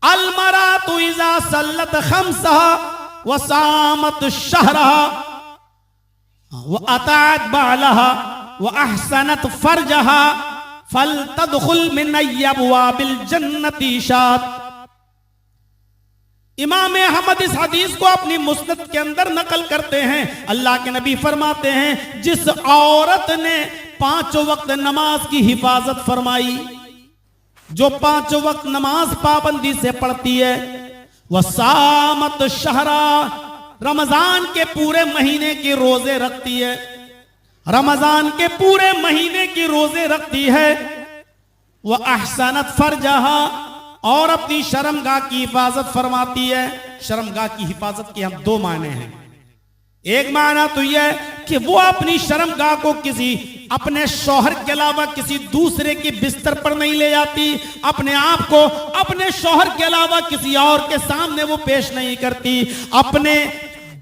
अलमरातु इज़ा सल्लत खम्सहा व सामत शहरहा व अतात बालहा व अहसनत फरजहा फलतदखुल मिन अब्वाबिल जन्नति शात। इमाम अहमद इस हदीस को अपनी मुस्नद के अंदर नकल करते हैं। अल्लाह के नबी फरमाते हैं, जिस औरत ने 5 वक्त नमाज की हिफाजत फरमाई, जो 5 वक्त नमाज पाबंदी से पढ़ती है, वह सामत शहरा, रमजान के पूरे महीने के रोजे रखती है, रमजान के पूरे महीने के रोजे रखती है, वह अहसनत फरजहा, और अपनी शर्मगाह की हिफाजत फरमाती है। शर्मगाह की हिफाजत के हम 2 माने हैं। एक माना तो यह कि वो अपनी शर्मगाह को किसी अपने शौहर के अलावा किसी दूसरे के बिस्तर पर नहीं ले जाती, अपने आप को अपने शौहर के अलावा किसी और के सामने वो पेश नहीं करती, अपने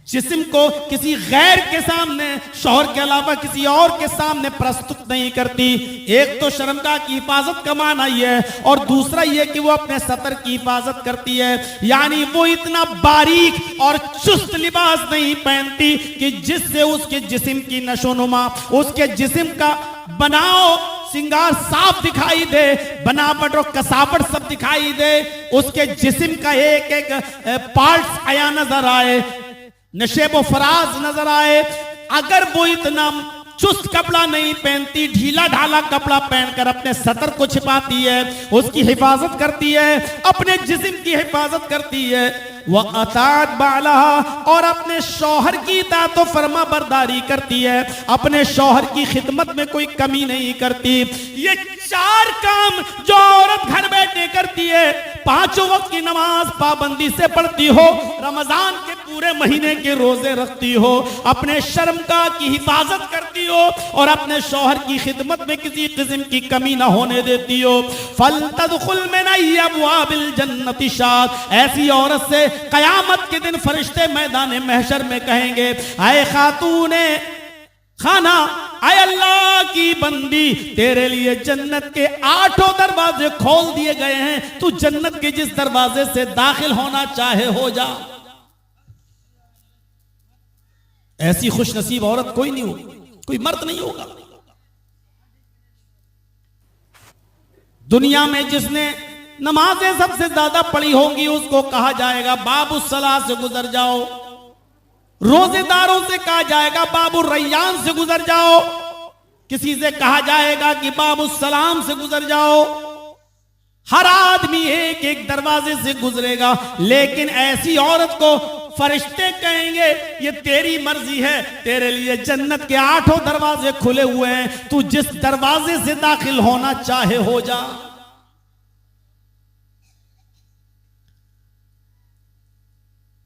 जिस्म को किसी गैर के सामने, शौहर के अलावा किसी और के सामने प्रस्तुत नहीं करती। एक तो शर्मगाह की हिफाजत का माना यह है, और दूसरा यह कि वो अपने सतर की हिफाजत करती है, यानी वो इतना बारीक और चुस्त लिबास नहीं पहनती कि जिससे उसके जिस्म की नशोनुमा, उसके जिस्म का बनाओ सिंगार साफ दिखाई दे, बनावट और कसावट सब दिखाई दे, उसके जिस्म का एक एक पार्ट्स आया नजर आए, नशेब व फराज नजर आए। अगर वो इतना चुस्त कपड़ा नहीं पहनती, ढीला ढाला कपड़ा पहनकर अपने सतर को छिपाती है, उसकी हिफाजत करती है, अपने जिस्म की हिफाजत करती है, वह अतात बालहा, और अपने शौहर की इताअत व फरमा बरदारी करती है, अपने शौहर की खिदमत में कोई कमी नहीं करती। ये 4 काम जो औरत घर बैठे करती है, 5 वक्त की नमाज पाबंदी से पढ़ती हो, रमजान के पूरे महीने के रोजे रखती हो, अपने शर्मगाह की हिफाजत करती हो, और अपने शौहर की खिदमत में किसी किस्म की कमी ना होने देती हो, फलतदखुल मिन अब्वाबिल जन्नति शात। ऐसी औरत से कयामत के दिन फरिश्ते मैदान महशर में कहेंगे, आए खातूने खाना, आए अल्लाह की बंदी, तेरे लिए जन्नत के 8 दरवाजे खोल दिए गए हैं, तू जन्नत के जिस दरवाजे से दाखिल होना चाहे हो जा। ऐसी खुश नसीब औरत कोई नहीं होगी, कोई मर्द नहीं होगा दुनिया में जिसने नमाजें सबसे ज्यादा पढ़ी होंगी, उसको कहा जाएगा बाबू सलाह से गुजर जाओ। रोजेदारों से कहा जाएगा बाबू रैयान से गुजर जाओ, किसी से कहा जाएगा कि बाबू सलाम से गुजर जाओ। हर आदमी एक एक दरवाजे से गुजरेगा, लेकिन ऐसी औरत को फरिश्ते कहेंगे, ये तेरी मर्जी है, तेरे लिए जन्नत के 8 दरवाजे खुले हुए हैं, तू जिस दरवाजे से दाखिल होना चाहे हो जा।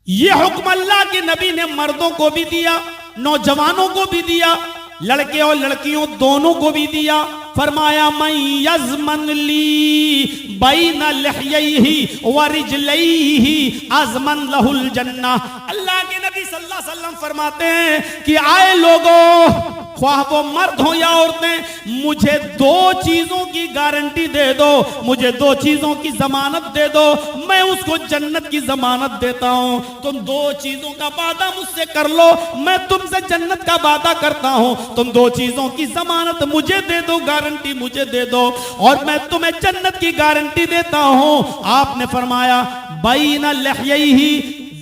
ये हुक्म अल्लाह के नबी ने मर्दों को भी दिया, नौजवानों को भी दिया, लड़के और लड़कियों दोनों को भी दिया। फरमाया मैं यज़मन ली बैन लहयैहि व रिजलैहि अज़मन लहुल जन्ना। अल्लाह के नबी सल्लल्लाहु अलैहि वसल्लम फरमाते हैं कि आए लोगों, ख्वाह वो मर्द हो या औरतें, मुझे 2 चीजों की गारंटी दे दो, मुझे 2 चीजों की जमानत दे दो, मैं उसको जन्नत की जमानत देता हूं। तुम 2 चीजों का वादा मुझसे कर लो, मैं तुमसे जन्नत का वादा करता हूं। तुम 2 चीजों की जमानत मुझे दे दो, गारंटी मुझे दे दो, और मैं तुम्हें जन्नत की गारंटी देता हूं। आपने फरमाया बैन लहयैहि,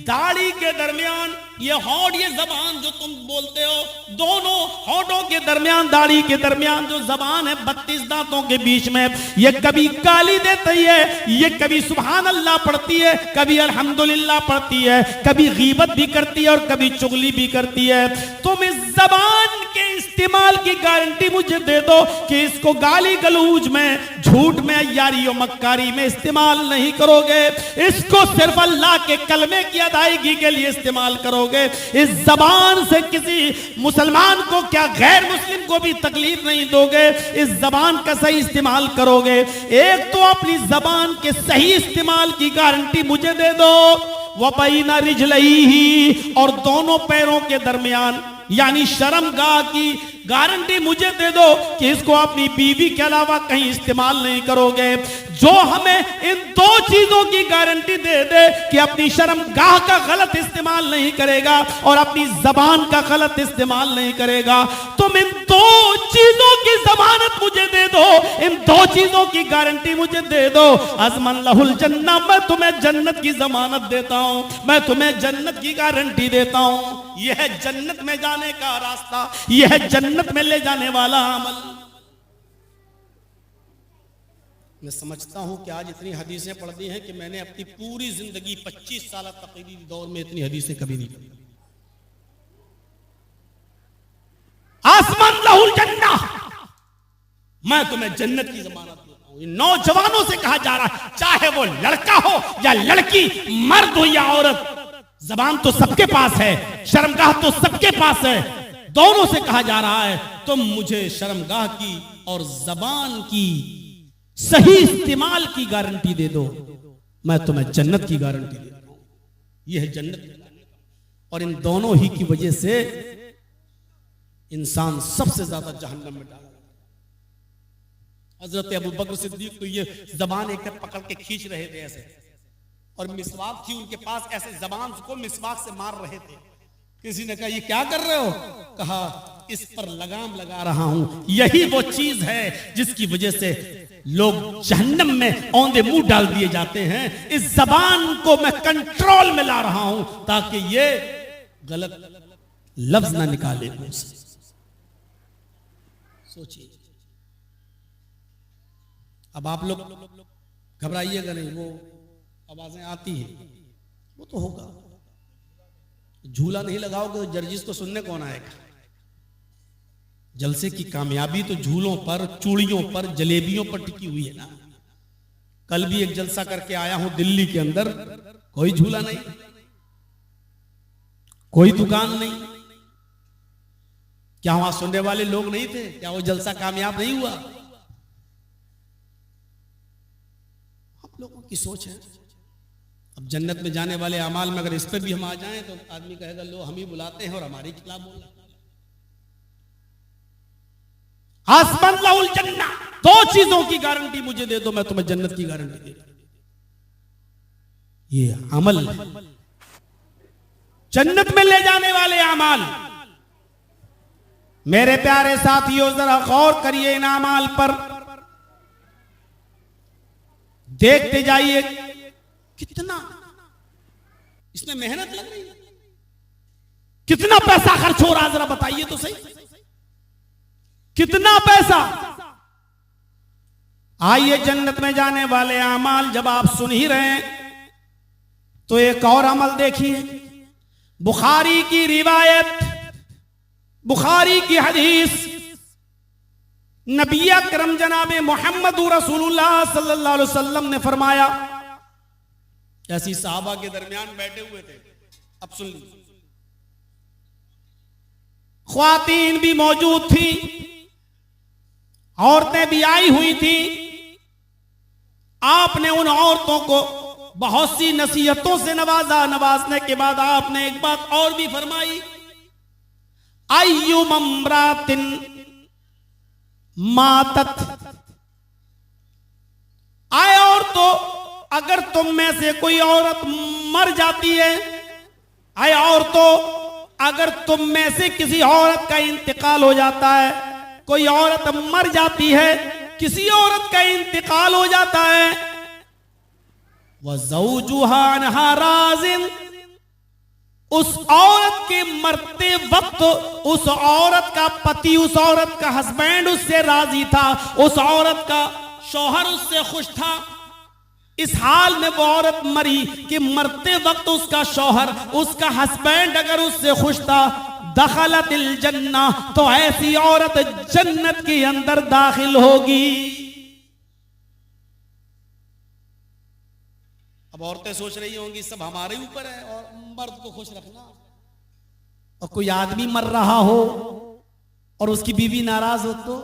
दाढ़ी के दरमियान, ये होंठ, ये जबान जो तुम बोलते हो, दोनों होंठों के दरमियान, दाढ़ी के दरमियान जो जबान है 32 दांतों के बीच में, ये कभी गाली देती है, ये कभी सुभान अल्लाह पढ़ती है, कभी अल्हम्दुलिल्लाह पढ़ती है, कभी गीबत भी करती है और कभी चुगली भी करती है। तुम इस जबान के इस्तेमाल की गारंटी मुझे दे दो कि इसको गाली गलूज में, झूठ में, यारी और मक्कारी में इस्तेमाल नहीं करोगे, इसको सिर्फ अल्लाह के कलमे की अदायगी के लिए इस्तेमाल करोगे। इस जबान से किसी मुसलमान को क्या गैर मुस्लिम को भी तकलीफ नहीं दोगे, इस जबान का सही इस्तेमाल करोगे। एक तो अपनी जबान के सही इस्तेमाल की गारंटी मुझे दे दो, व बैना रिजलैहि, और दोनों पैरों के दरमियान, यानी शर्मगाह की गारंटी मुझे दे दो कि इसको अपनी बीवी के अलावा कहीं इस्तेमाल नहीं करोगे। जो हमें इन दो चीजों की गारंटी दे दे कि अपनी शर्मगाह का गलत इस्तेमाल नहीं करेगा और अपनी जबान का गलत इस्तेमाल नहीं करेगा, तुम इन दो चीजों की जमानत मुझे दे दो, इन दो चीजों की गारंटी मुझे दे दो, अज़मन लहुल जन्नह, मैं तुम्हें जन्नत की जमानत देता हूं, मैं तुम्हें जन्नत की गारंटी देता हूं। यह है जन्नत में जाने का रास्ता, यह है जन्नत में ले जाने वाला अमल। मैं समझता हूं कि आज इतनी हदीसें पढ़ दी हैं कि मैंने अपनी पूरी जिंदगी 25 साल तकरीरी दौर में इतनी हदीसें कभी नहीं पढ़ी। आसमान लहुल जन्नह, मैं तुम्हें जन्नत की जमानत देता हूं। नौजवानों से कहा जा रहा है, चाहे वो लड़का हो या लड़की, मर्द हो या औरत, जबान तो सबके पास है, शर्मगाह तो सबके पास है, दोनों से कहा जा रहा है तुम मुझे शर्मगाह की और जबान की सही इस्तेमाल की गारंटी दे दो, मैं तुम्हें जन्नत की गारंटी देता हूं। यह है जन्नत। और इन दोनों ही की वजह से इंसान सबसे ज्यादा जहन्नम में डाला। हजरत अबू बकर सिद्दीक को ये जबान एक पकड़ के खींच रहे थे ऐसे, और मिसवाक थी उनके पास, ऐसे जबान को मिसवाक से मार रहे थे। किसी ने कहा ये क्या कर रहे हो? कहा इस पर लगाम लगा रहा हूं, यही वो चीज है जिसकी वजह से लोग जहन्नम में औंधे मुंह डाल दिए जाते हैं। इस जबान को मैं कंट्रोल में ला रहा हूं ताकि ये गलत लफ्ज ना निकाले मुझसे। सोचिए, अब आप लोग घबराइएगा नहीं, वो आवाजें आती हैं, वो तो होगा। झूला नहीं लगाओगे तो जर्जिस को सुनने कौन आएगा? जलसे की कामयाबी तो झूलों पर, चूड़ियों पर, जलेबियों पर टिकी हुई है ना। कल भी एक जलसा करके आया हूं दिल्ली के अंदर, कोई झूला नहीं, कोई दुकान नहीं। क्या वहां सुनने वाले लोग नहीं थे? क्या वो जलसा कामयाब नहीं हुआ? हम लोगों की सोच है। अब जन्नत में जाने वाले अमाल में अगर इस पर भी हम आ जाएं तो आदमी कहेगा लो हम ही बुलाते हैं और हमारे खिलाफ बोल रहे हैं। आसमान लहुल जन्नह, दो चीजों की गारंटी मुझे दे दो, मैं तुम्हें जन्नत की गारंटी दे दूं। ये अमल जन्नत में ले जाने वाले अमाल। मेरे प्यारे साथियों, जरा गौर करिए इन अमाल पर, देखते जाइए कितना इसमें मेहनत लग रही है, कितना पैसा खर्च हो रहा है, जरा बताइए तो सही, कितना पैसा। आइए, जन्नत में जाने वाले अमाल जब आप सुन ही रहे हैं तो एक और अमल देखिए। बुखारी की रिवायत, बुखारी की हदीस, नबी अकरम जनाब मोहम्मद रसूलुल्लाह सल्लल्लाहु अलैहि वसल्लम ने फरमाया, ऐसी साहबा के दरमियान बैठे हुए थे। अब सुन लीजिए, ख्वातीन भी मौजूद थी, औरतें भी आई हुई थी। आपने उन औरतों को बहुत सी नसीहतों से नवाजा। नवाजने के बाद आपने एक बात और भी फरमाई, अय्युम इम्रातिन मातत, आए और तो अगर तुम में से कोई औरत मर जाती है, आए और तो अगर तुम में से किसी औरत का इंतकाल हो जाता है, कोई औरत मर जाती है, किसी औरत का इंतकाल हो जाता है, वह ज़ौजुहा अन्हा राज़िन, उस औरत के मरते वक्त उस औरत का पति, उस औरत का हस्बैंड उससे राजी था, उस औरत का शौहर उससे खुश था। इस हाल में वो औरत मरी कि मरते वक्त उसका शौहर, उसका हस्बैंड अगर उससे खुश था, दखलतिल जन्नह, तो ऐसी औरत जन्नत के अंदर दाखिल होगी। अब औरतें सोच रही होंगी सब हमारे ऊपर है और मर्द को खुश रखना। और कोई आदमी मर रहा हो और उसकी बीवी नाराज हो तो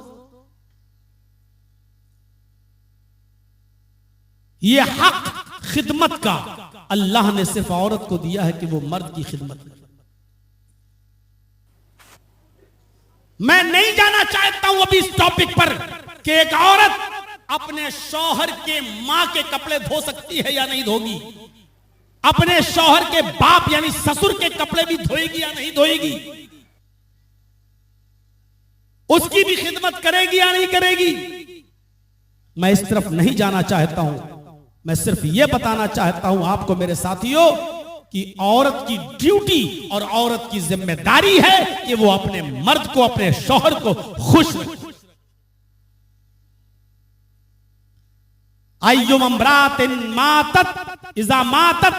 ये हक खिदमत का अल्लाह ने सिर्फ औरत को दिया है कि वो मर्द की खिदमत करे। मैं नहीं जाना चाहता हूं अभी इस टॉपिक पर कि एक औरत अपने शौहर के मां के कपड़े धो सकती है या नहीं धोगी, अपने शौहर के बाप यानी ससुर के कपड़े भी धोएगी या नहीं धोएगी, उसकी भी खिदमत करेगी या नहीं करेगी। मैं इस तरफ नहीं जाना चाहता हूं, मैं सिर्फ यह बताना चाहता हूं आपको मेरे साथियों कि औरत की ड्यूटी और औरत की जिम्मेदारी है कि वो अपने मर्द को, अपने शौहर को खुश रखे। अय्युम अम्रातिन मातत इज़ा मातत,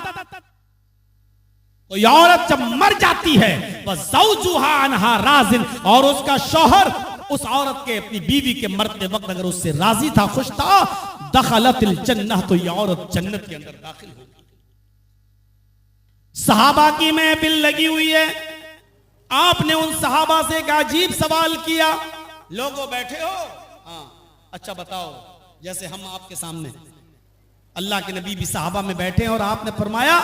कोई औरत जब मर जाती है वह ज़ौजुहा अन्हा राज़िन, और उसका शौहर उस औरत के, अपनी बीवी के मरते वक्त अगर उससे राजी था, खुश था, दखलतिल जन्नह, तो यह औरत जन्नत के अंदर दाखिल होगी। सहाबा की महफिल लगी हुई है, आपने उन सहाबा से एक अजीब सवाल किया, लोगों बैठे हो, हाँ अच्छा बताओ, जैसे हम आपके सामने, अल्लाह के नबी भी सहाबा में बैठे हैं और आपने फरमाया,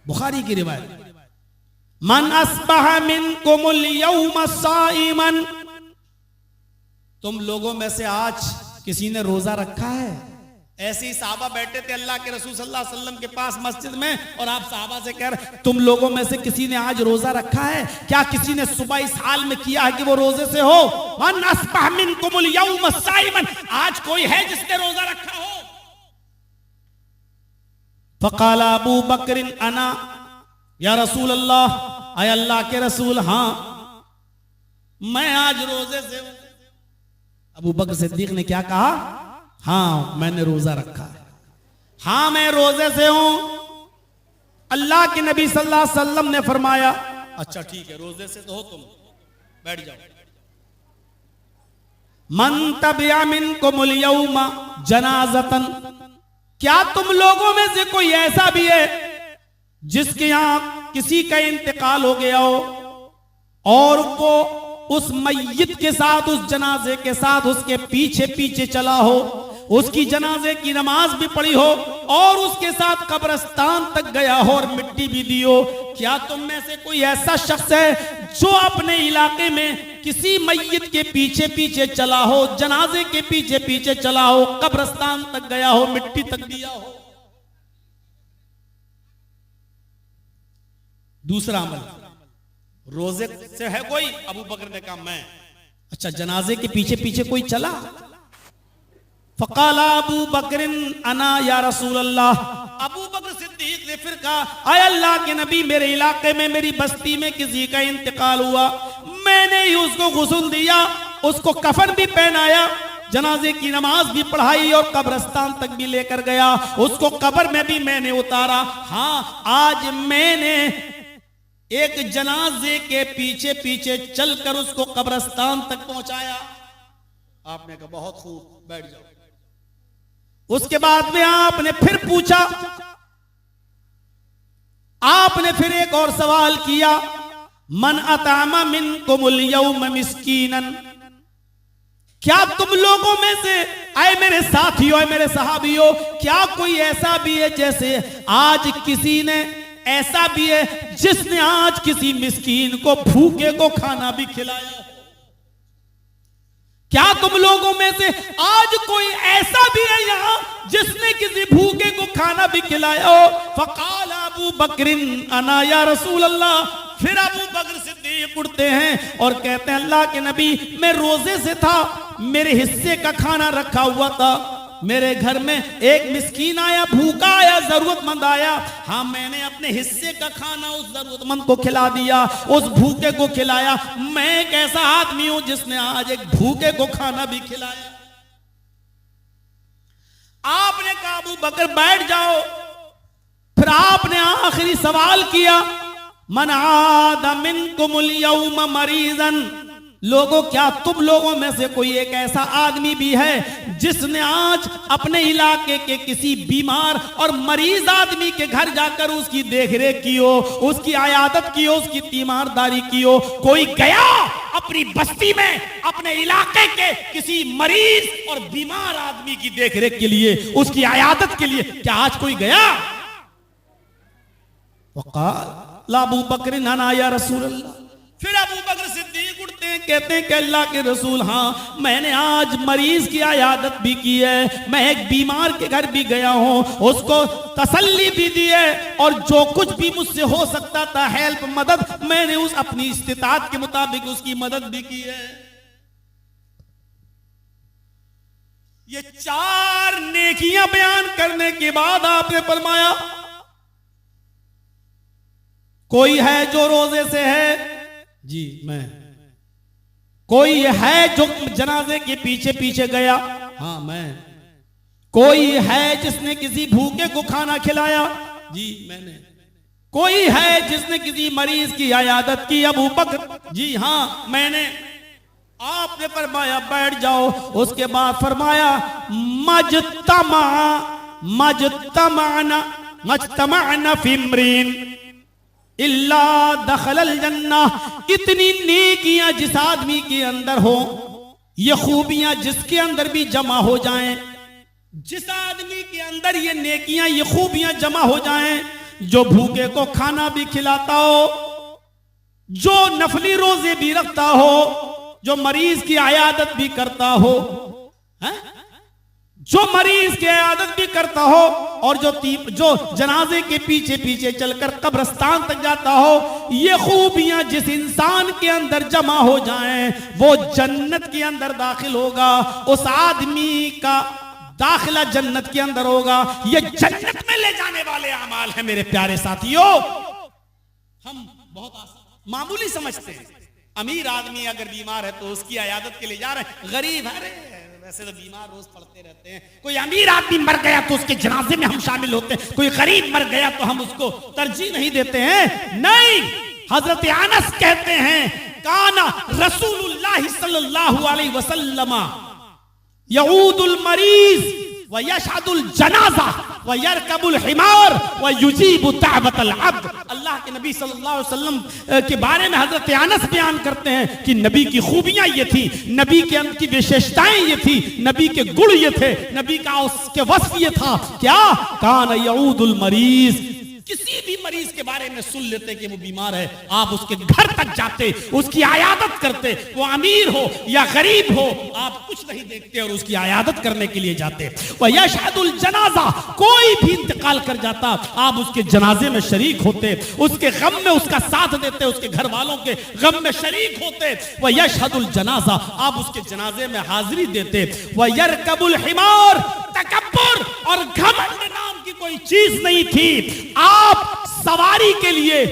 बुखारी की रिवायत, मन अस्बह मिनकुमुल यौम साइमन, तुम लोगों में से आज किसी ने रोजा रखा है। ऐसे ही साहबा बैठे थे अल्लाह के रसूल सल्लल्लाहु अलैहि वसल्लम के पास मस्जिद में, और आप साहबा से कह रहे तुम लोगों में से किसी ने आज रोजा रखा है क्या? किसी ने सुबह इस हाल में किया है कि वो रोजे से हो? मन अस्बह मिनकुमुल यौम साइमन, आज कोई है जिसने रोजा रखा हो? फकाला अबू बकर अना या रसूल अल्लाह, आय अल्लाह के रसूल, हाँ मैं आज रोजे से हूं। अबू बकर सिद्दीक ने क्या कहा? हाँ मैंने रोजा रखा है, हाँ मैं रोजे से हूं। अल्लाह के नबी सल्लल्लाहु अलैहि वसल्लम ने फरमाया, अच्छा ठीक है रोजे से तो हो तुम, बैठ जाओ। मन तबिया मिनकुमुल यौमा जनाजतन, क्या तुम लोगों में से कोई ऐसा भी है जिसके यहां किसी का इंतकाल हो गया हो और वो उस मय्यत के साथ, उस जनाजे के साथ उसके पीछे पीछे चला हो, उसकी जनाजे की नमाज भी पढ़ी हो और उसके साथ कब्रिस्तान तक गया हो और मिट्टी भी दी हो? क्या तुम में से कोई ऐसा शख्स है जो अपने इलाके में किसी मय्यत के पीछे पीछे चला हो, जनाजे के पीछे पीछे चला हो, कब्रिस्तान तक गया हो, मिट्टी तक दिया हो? दूसरा अमल, रोजे से है कोई? अबू बकर ने कहा मैं। अच्छा जनाजे के पीछे पीछे कोई चला? फकाला अबू बकरिन अना या रसूल अल्लाह, अबू बकर सिद्दीक ने फिर कहा, आय अल्लाह के नबी, मेरे इलाके में, मेरी बस्ती में किसी का इंतकाल हुआ, मैंने ही उसको गुस्ल दिया, उसको कफन भी पहनाया, जनाजे की नमाज भी पढ़ाई और कब्रिस्तान तक भी लेकर गया, उसको कब्र में भी मैंने उतारा। हाँ आज मैंने एक जनाजे के पीछे पीछे चलकर उसको कब्रिस्तान तक पहुंचाया। आपने कहा बहुत खूब, बैठ जाओ। उसके बाद में आपने फिर पूछा, आपने फिर एक और सवाल किया, मन अतामा मिनकुमुल यौम मिस्कीनन, क्या तुम लोगों में से, आए मेरे साथियों, आए मेरे सहाबियों, क्या कोई ऐसा भी है जैसे आज किसी ने, ऐसा भी है जिसने आज किसी मिस्कीन को, भूखे को खाना भी खिलाया? क्या तुम लोगों में से आज कोई ऐसा भी है यहां जिसने किसी भूखे को खाना भी खिलाया हो? फकाल अबू बकरिन अना या रसूल अल्लाह, फिर अबू बकर सिद्दीक उठते हैं और कहते हैं अल्लाह के नबी, मैं रोजे से था, मेरे हिस्से का खाना रखा हुआ था, मेरे घर में एक मिस्कीन आया, भूखा आया, जरूरतमंद आया, हाँ मैंने अपने हिस्से का खाना उस जरूरतमंद को खिला दिया, उस भूखे को खिलाया। मैं एक ऐसा आदमी हूं जिसने आज एक भूखे को खाना भी खिलाया। आपने कहा अबू बकर बैठ जाओ। फिर आपने आखिरी सवाल किया, मन आदा मिनकुमुल यौम मरीजन, लोगों क्या तुम लोगों में से कोई एक ऐसा आदमी भी है जिसने आज अपने इलाके के किसी बीमार और मरीज आदमी के घर जाकर उसकी देखरेख की हो, उसकी आयादत की हो, उसकी तीमारदारी की हो? कोई गया अपनी बस्ती में, अपने इलाके के किसी मरीज और बीमार आदमी की देखरेख के लिए, उसकी आयादत के लिए, क्या आज कोई गया? वक़ाल अबू बकर ना या रसूल अल्लाह, फिर अबू बकर सिद्दीक उठते कहते हैं कि अल्लाह के रसूल, हाँ मैंने आज मरीज की आयादत भी की है, मैं एक बीमार के घर भी गया हूं, उसको तसल्ली भी दी है, और जो कुछ भी मुझसे हो सकता था हेल्प, मदद, मैंने उस अपनी इस्तिताअत के मुताबिक उसकी मदद भी की है। ये 4 नेकियां बयान करने के बाद आपने फरमाया, कोई है जो रोजे से है? जी मैं। कोई है जो जनाजे के पीछे पीछे गया? हाँ मैं। कोई है जिसने किसी भूखे को खाना खिलाया? जी मैंने। कोई है जिसने किसी मरीज की इयादत की? अबू बकर। जी हाँ मैंने। आपने फरमाया बैठ जाओ। उसके बाद फरमाया मजतमाना फिमरीन इल्ला दखलल जन्ना। इतनी नेकियां जिस आदमी के अंदर हो, ये खूबियां जिसके अंदर भी जमा हो जाएं, जिस आदमी के अंदर ये नेकियां ये खूबियां जमा हो जाएं, जो भूखे को खाना भी खिलाता हो, जो नफली रोजे भी रखता हो, जो मरीज की आयादत भी करता हो, जो मरीज की आयादत भी करता हो, और जो जनाजे के पीछे पीछे चलकर कब्रिस्तान तक जाता हो, ये खूबियां जिस इंसान के अंदर जमा हो जाएं, वो जन्नत के अंदर दाखिल होगा। उस आदमी का दाखिला जन्नत के अंदर होगा। ये जन्नत में ले जाने वाले अमाल हैं मेरे प्यारे साथियों। हम बहुत मामूली समझते हैं। अमीर आदमी अगर बीमार है तो उसकी इयादत के लिए जा रहे हैं, गरीब है, वैसे तो बीमार रोज पड़ते रहते हैं। कोई अमीर आदमी मर गया तो उसके जनाजे में हम शामिल होते हैं, कोई गरीब मर गया तो हम उसको तरजीह नहीं देते हैं। नहीं, हजरत अनस कहते हैं काना रसूलुल्लाह सल्लल्लाहु अलैहि वसल्लम यऊदुल मरीज व यशहदुल जनाजा व यरकबुल हिमार व युजीबु दावतल अब्द। अल्लाह के नबी सल्लल्लाहु अलैहि वसल्लम के बारे में हजरत अनस बयान करते हैं कि नबी की खूबियां ये थी, नबी के अंदर की विशेषताएं ये थी, नबी के गुण ये थे, नबी का उसके वस्फ ये था। क्या? कान यऊदुल मरीज। किसी भी मरीज के बारे में सुन लेते कि वो बीमार है, आप उसके घर तक जाते, उसकी आयादत करते, वो अमीर हो या गरीब हो, आप कुछ नहीं देखते और उसकी आयादत करने के लिए जाते। वह यशहदुल जनाजा, कोई भी इंतकाल कर जाता, आप उसके जनाजे में शरीक होते, उसके गम में उसका साथ देते, उसके घर वालों के गम में शरीक होते। वह यशहदुल जनाजा, आप उसके जनाजे में हाजिरी देते। वह यरकबुल हिमार, तकब्बुर और घमंड नाम की कोई चीज नहीं थी। आप सवारी के लिए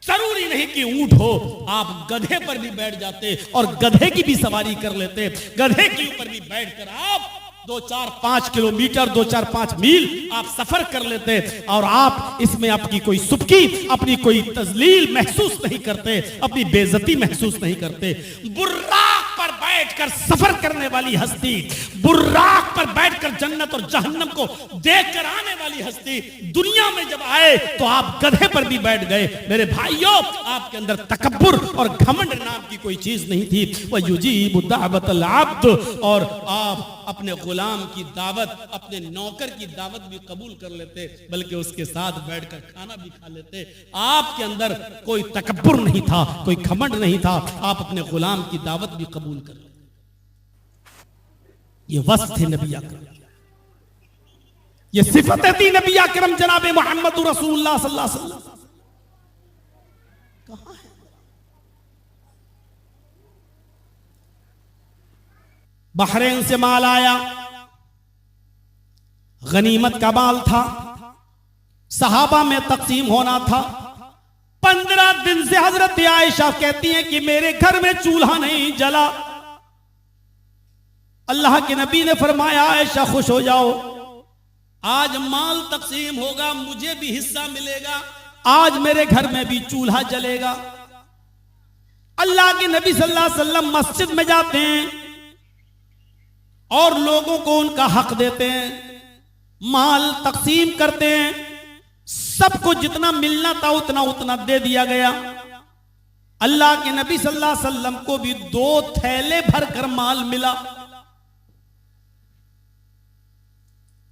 जरूरी नहीं कि ऊंट हो, आप गधे पर भी बैठ जाते और गधे की भी सवारी कर लेते। गधे के ऊपर भी बैठकर आप 2-4-5 किलोमीटर 2-4-5 मील आप सफर कर लेते, और आप इसमें अपनी कोई सुबकी, अपनी कोई तजलील महसूस नहीं करते, अपनी बेइज्जती महसूस नहीं करते। बुर्राक पर बैठकर सफर करने वाली हस्ती, बुर्राक पर बैठकर जन्नत और जहन्नम को देखकर आने वाली हस्ती दुनिया में जब आए तो आप गधे पर भी बैठ गए। मेरे भाइयों, आपके अंदर तकब्बुर और घमंड नाम की कोई चीज नहीं थी। वह युजीबु दावतल अब्द, और आप अपने गुलाम की दावत, अपने नौकर की दावत भी कबूल कर लेते, बल्कि उसके साथ बैठकर खाना भी खा लेते। आपके अंदर कोई तकब्बुर नहीं था, कोई घमंड नहीं था, आप अपने गुलाम की दावत भी कबूल कर लेते। ये वस्फ थे नबी अकरम, ये सिफत थी नबी अकरम जनाब मोहम्मद रसूलुल्लाह सल्लल्लाहु अलैहि वसल्लम। कहां है? बहरीन से माल आया, गनीमत का माल था, सहाबा में तकसीम होना था। 15 दिन से हजरत आयशा कहती हैं कि मेरे घर में चूल्हा नहीं जला। अल्लाह के नबी ने फरमाया आयशा खुश हो जाओ, आज माल तकसीम होगा, मुझे भी हिस्सा मिलेगा, आज मेरे घर में भी चूल्हा जलेगा। अल्लाह के नबी सल्लल्लाहु अलैहि वसल्लम मस्जिद में जाते हैं और लोगों को उनका हक देते हैं, माल तकसीम करते हैं, सबको जितना मिलना था उतना उतना दे दिया गया। अल्लाह के नबी सल्लल्लाहु अलैहि वसल्लम को भी 2 थैले भरकर माल मिला,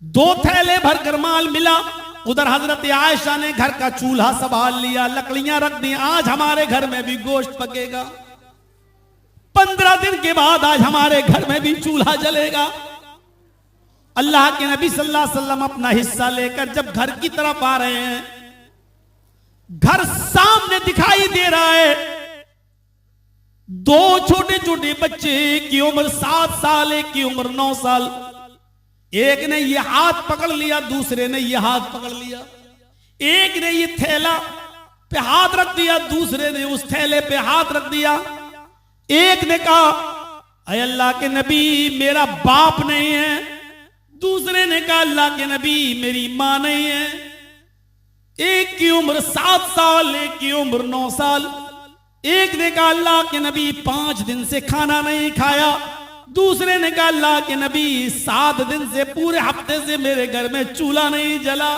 2 थैले भरकर माल मिला। उधर हजरत आयशा ने घर का चूल्हा संभाल लिया, लकड़ियां रख दी, आज हमारे घर में भी गोश्त पकेगा। 15 दिन के बाद आज हमारे घर में भी चूल्हा जलेगा। अल्लाह के नबी सल्लल्लाहु अलैहि वसल्लम अपना हिस्सा लेकर जब घर की तरफ आ रहे हैं, घर सामने दिखाई दे रहा है। 2 छोटे छोटे बच्चे, एक की उम्र 7 साल, एक की उम्र 9 साल। एक ने ये हाथ पकड़ लिया, दूसरे ने ये हाथ पकड़ लिया। एक ने ये थैला पे हाथ रख दिया, दूसरे ने उस थैले पे हाथ रख दिया। एक ने कहा, अय अल्लाह के नबी मेरा बाप नहीं है। दूसरे ने कहा, अल्लाह के नबी मेरी मां नहीं है। एक की उम्र 7 साल, एक की उम्र 9 साल। एक ने कहा, अल्लाह के नबी 5 दिन से खाना नहीं खाया। दूसरे ने कहा, अल्लाह के नबी 7 दिन से, पूरे हफ्ते से मेरे घर में चूल्हा नहीं जला।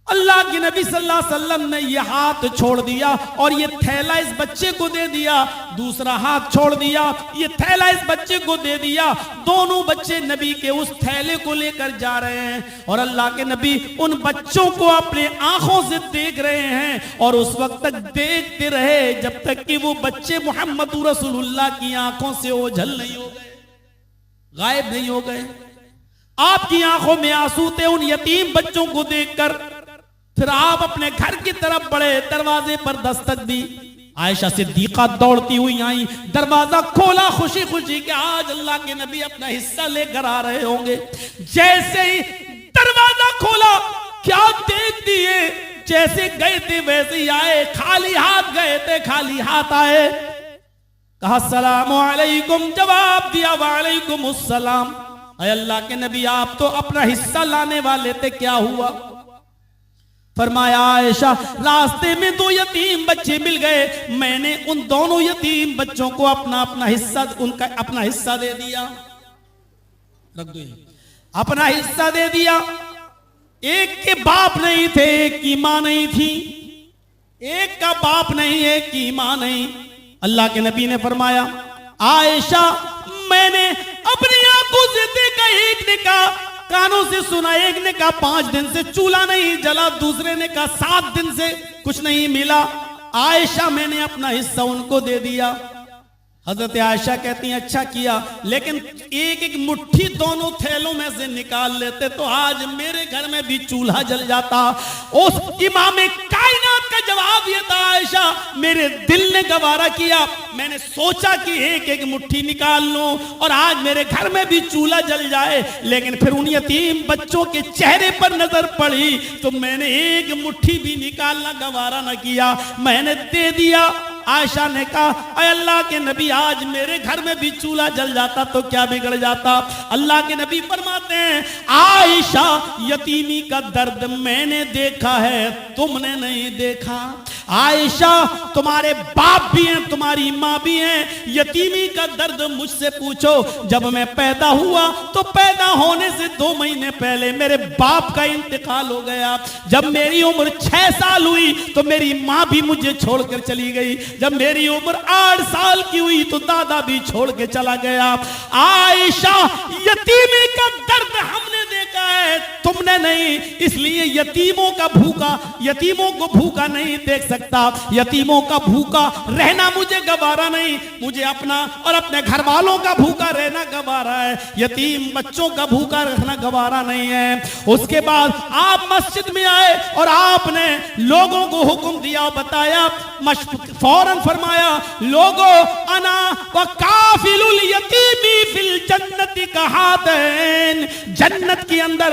अल्लाह के नबी सल्लल्लाहु अलैहि वसल्लम ने यह हाथ छोड़ दिया और ये थैला इस बच्चे को दे दिया। दूसरा हाथ छोड़ दिया, ये थैला इस बच्चे को दे दिया। दोनों बच्चे नबी के उस थैले को लेकर जा रहे हैं और अल्लाह के नबी उन बच्चों को अपने आंखों से देख रहे हैं और उस वक्त तक देखते रहे जब तक कि वो बच्चे मोहम्मद रसूलुल्लाह की आंखों से ओझल नहीं हो गए, गायब नहीं हो गए। आपकी आंखों में आंसू थे उन यतीम बच्चों को देखकर। फिर आप अपने घर की तरफ बढ़े, दरवाजे पर दस्तक दी। आयशा सिद्दीका दौड़ती हुई आई, दरवाजा खोला खुशी खुशी कि आज अल्लाह के नबी अपना हिस्सा लेकर आ रहे होंगे। जैसे ही दरवाजा खोला, क्या देख दिए, जैसे गए थे वैसे ही आए। खाली हाथ गए थे, खाली हाथ आए। कहा सलाम अलैकुम, जवाब दिया वालेकुम अस्सलाम। अय अल्लाह के नबी आप तो अपना हिस्सा लाने वाले थे, क्या हुआ? फरमाया, आयशा रास्ते में 2 यतीम बच्चे मिल गए, मैंने उन दोनों यतीम बच्चों को अपना हिस्सा, उनका अपना हिस्सा दे दिया। रख दो, अपना हिस्सा दे दिया। एक के बाप नहीं थे, एक की मां नहीं थी। एक का बाप नहीं, एक की मां नहीं। अल्लाह के नबी ने फरमाया, आयशा मैंने अपनी आंखों से देखा। एक ने कहा, कानों से सुना। एक ने कहा 5 दिन से चूल्हा नहीं जला, दूसरे ने कहा 7 दिन से कुछ नहीं मिला। आयशा मैंने अपना हिस्सा उनको दे दिया। हजरत आयशा कहती हैं अच्छा किया, लेकिन एक एक मुट्ठी दोनों थैलों में से निकाल लेते तो आज मेरे घर में भी चूल्हा जल जाता। उस इमाम कायनात का जवाब यह था, आयशा मेरे दिल ने गवारा किया, मैंने सोचा कि एक एक मुट्ठी निकाल लूं और आज मेरे घर में भी चूल्हा जल जाए। लेकिन फिर उन यतीम बच्चों के चेहरे पर नजर पड़ी तो मैंने एक मुट्ठी भी निकालना गवारा न किया, मैंने दे दिया। आयशा ने कहा, अय अल्लाह के नबी आज मेरे घर में भी चूल्हा जल जाता तो क्या बिगड़ जाता। अल्लाह के नबी फरमाते हैं, आयशा यतीमी का दर्द मैंने देखा है, तुमने नहीं देखा। आयशा तुम्हारे बाप भी हैं, तुम्हारी मां भी हैं, यतीमी का दर्द मुझसे पूछो। जब मैं पैदा हुआ तो पैदा होने से 2 महीने पहले मेरे बाप का इंतकाल हो गया। जब मेरी उम्र 6 साल हुई तो मेरी मां भी मुझे छोड़कर चली गई। जब मेरी उम्र 8 साल की हुई तो दादा भी छोड़ के चला गया। आयशा यतीमी का दर्द हमने देखा है, तुमने नहीं, इसलिए यतीमों को भूखा नहीं देख सकता। यतीमों का भूखा रहना मुझे गवारा नहीं, मुझे अपना और अपने घर वालों का भूखा रहना गवारा है, यतीम बच्चों का भूखा रहना गवारा नहीं है। उसके बाद आप मस्जिद में आए और आपने लोगों को हुक्म दिया, बताया, फौरन फरमाया, लोगों अना व काफिलुल यतीमी फिल जन्नति कहातैन, जन्नत के अंदर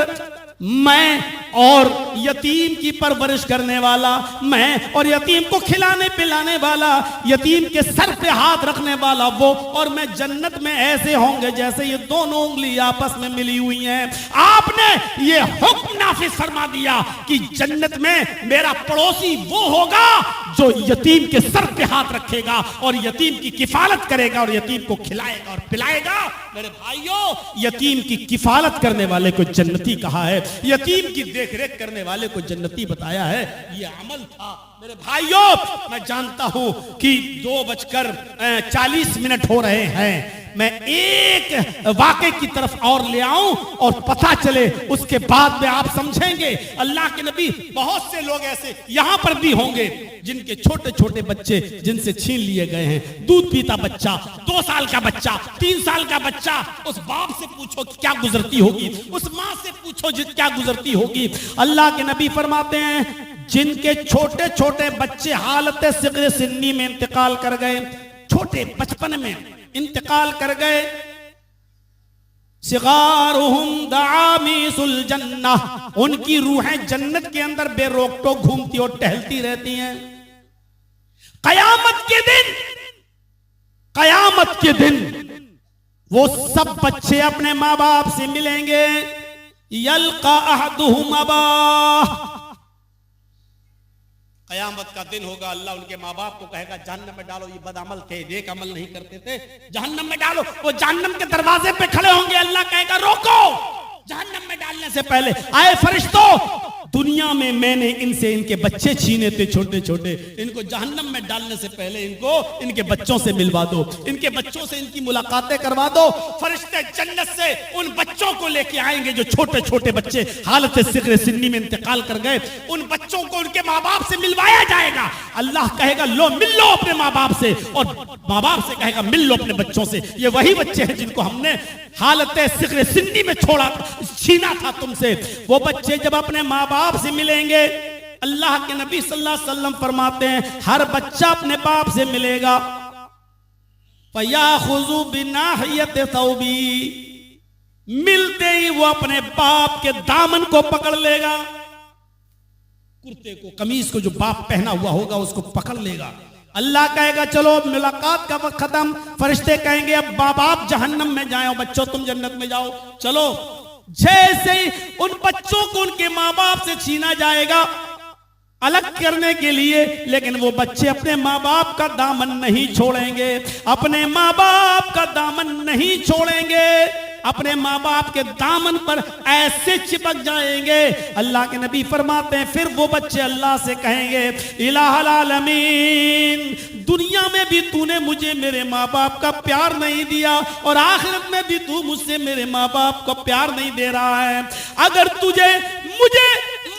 मैं और यतीम की परवरिश करने वाला, मैं और यतीम को खिलाने पिलाने वाला, यतीम के सर पे हाथ रखने वाला वो और मैं जन्नत में ऐसे होंगे जैसे ये दोनों उंगली आपस में मिली हुई हैं। आपने ये हुक्म नाफिज फरमा दिया कि जन्नत में मेरा पड़ोसी वो होगा जो यतीम के सर पे हाथ रखेगा और यतीम की किफालत करेगा और यतीम को खिलाएगा और पिलाएगा। मेरे भाइयों, यतीम की किफालत करने वाले को जन्नती कहा है, यतीम की देखरेख करने वाले को जन्नती बताया है। ये अमल था। मेरे भाइयों, मैं जानता हूं कि 2:40 हो रहे हैं, मैं एक वाक़े की तरफ और ले आऊं और पता चले, उसके बाद में आप समझेंगे। अल्लाह के नबी, बहुत से लोग ऐसे यहां पर भी होंगे जिनके छोटे छोटे बच्चे जिनसे छीन लिए गए हैं। दूध पीता बच्चा, 2 साल का बच्चा, 3 साल का बच्चा, उस बाप से पूछो कि क्या गुजरती होगी, उस माँ से पूछो क्या गुजरती होगी। अल्लाह के नबी फरमाते हैं, जिनके छोटे छोटे बच्चे हालत सिग़्र सिन्नी में इंतकाल कर गए, छोटे बचपन में इंतकाल कर गए, सिगारुहुम दामीसुल जन्नह, उनकी रूहें जन्नत के अंदर बेरोक टोक घूमती और टहलती रहती हैं। कयामत के दिन वो सब बच्चे अपने माँ बाप से मिलेंगे। यल्का अहदुहुम अबाह, कयामत का दिन होगा, अल्लाह उनके माँ बाप को कहेगा जहन्नम में डालो, ये बदअमल थे, नेक अमल नहीं करते थे, जहन्नम में डालो। वो जहन्नम के दरवाजे पे खड़े होंगे, अल्लाह कहेगा रोको, जहन्नम में डालने से पहले आए फरिश्तों, दुनिया में मैंने इनसे इनके बच्चे छीने थे छोटे छोटे, इनको जहन्नम में डालने से पहले इनको इनके बच्चों से मिलवा दो, इनके बच्चों से इनकी मुलाकातें करवा दो। फरिश्ते जन्नत से उन बच्चों को लेके आएंगे जो छोटे छोटे बच्चे हालत सिग़्र सिन्नी में इंतकाल कर गए, उन बच्चों को उनके माँ बाप से मिलवाया जाएगा। अल्लाह कहेगा लो मिल लो अपने माँ बाप से, और माँ बाप से कहेगा मिल लो अपने बच्चों से। ये वही बच्चे हैं जिनको हमने हालत सिग़्र सिन्नी में छीना था तुमसे। वो बच्चे जब अपने माँ बाप से मिलेंगे, अल्लाह के नबी सल्लल्लाहु अलैहि वसल्लम फरमाते हैं, हर बच्चा अपने बाप से मिलेगा। फयाखुज़ु बिनाहियत तौबी, मिलते ही वो अपने बाप के दामन को पकड़ लेगा, कुर्ते को, कमीज को जो बाप पहना हुआ होगा उसको पकड़ लेगा। अल्लाह कहेगा चलो मुलाकात का वक्त खत्म। फरिश्ते कहेंगे अब बाप जहन्नम में जाओ, बच्चों तुम जन्नत में जाओ। चलो, जैसे ही उन बच्चों को उनके माँ बाप से छीना जाएगा अलग करने के लिए, लेकिन वो बच्चे अपने माँ बाप का दामन नहीं छोड़ेंगे, अपने माँ बाप का दामन नहीं छोड़ेंगे, अपने माँ बाप के दामन पर ऐसे चिपक जाएंगे। अल्लाह के नबी फरमाते हैं फिर वो बच्चे अल्लाह से कहेंगे, इलाहुल आलमीन, दुनिया में भी तूने मुझे मेरे माँ बाप का प्यार नहीं दिया और आखिरत में भी तू मुझसे मेरे माँ बाप को प्यार नहीं दे रहा है। अगर तुझे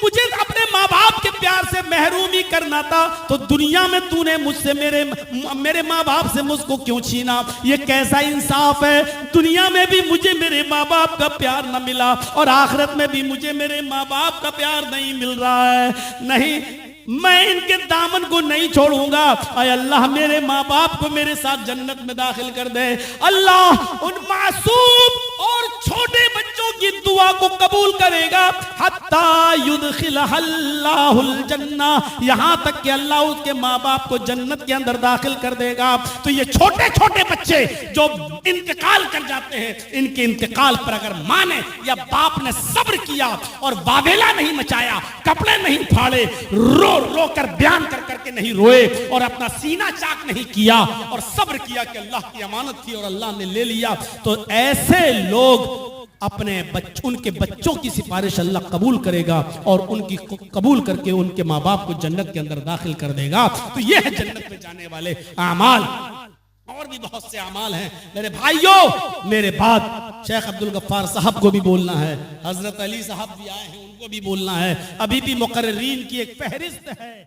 मुझे अपने माँ बाप के प्यार से महरूम ही करना था तो दुनिया में तूने मुझसे मेरे माँ बाप से मुझको क्यों छीना? ये कैसा इंसाफ है? दुनिया में भी मुझे मेरे माँ बाप का प्यार न मिला और आखिरत में भी मुझे मेरे माँ बाप का प्यार नहीं मिल रहा है। नहीं, मैं इनके दामन को नहीं छोड़ूंगा। आय अल्लाह मेरे माँ बाप को मेरे साथ जन्नत में दाखिल कर दे। अल्लाह उन मासूम और छोटे बच्चों की दुआ को कबूल करेगा। हत्ता युदखिलहल्लाहुल जन्नह, यहां तक कि अल्लाह उसके माँ बाप को जन्नत के अंदर दाखिल कर देगा। तो ये छोटे छोटे बच्चे जो इंतकाल कर जाते हैं, इनके इंतकाल पर अगर माँ ने या बाप ने सब्र किया और वावेला नहीं मचाया, कपड़े नहीं फाड़े, रो रो कर बयान कर करके नहीं रोए और अपना सीना चाक नहीं किया और सब्र किया कि अल्लाह की अमानत थी और अल्लाह ने ले लिया, तो ऐसे लोग अपने उनके बच्चों की सिफारिश अल्लाह कबूल करेगा और उनकी कबूल करके उनके माँ बाप को जन्नत के अंदर दाखिल कर देगा। तो यह है जन्नत में जाने वाले आमाल। और भी बहुत से अमाल हैं मेरे भाइयों। मेरे बाद शेख अब्दुल गफ्फार साहब को भी बोलना है, हजरत अली साहब भी आए हैं, उनको भी बोलना है। अभी भी मुकर्रिरीन की एक फहरिस्त है।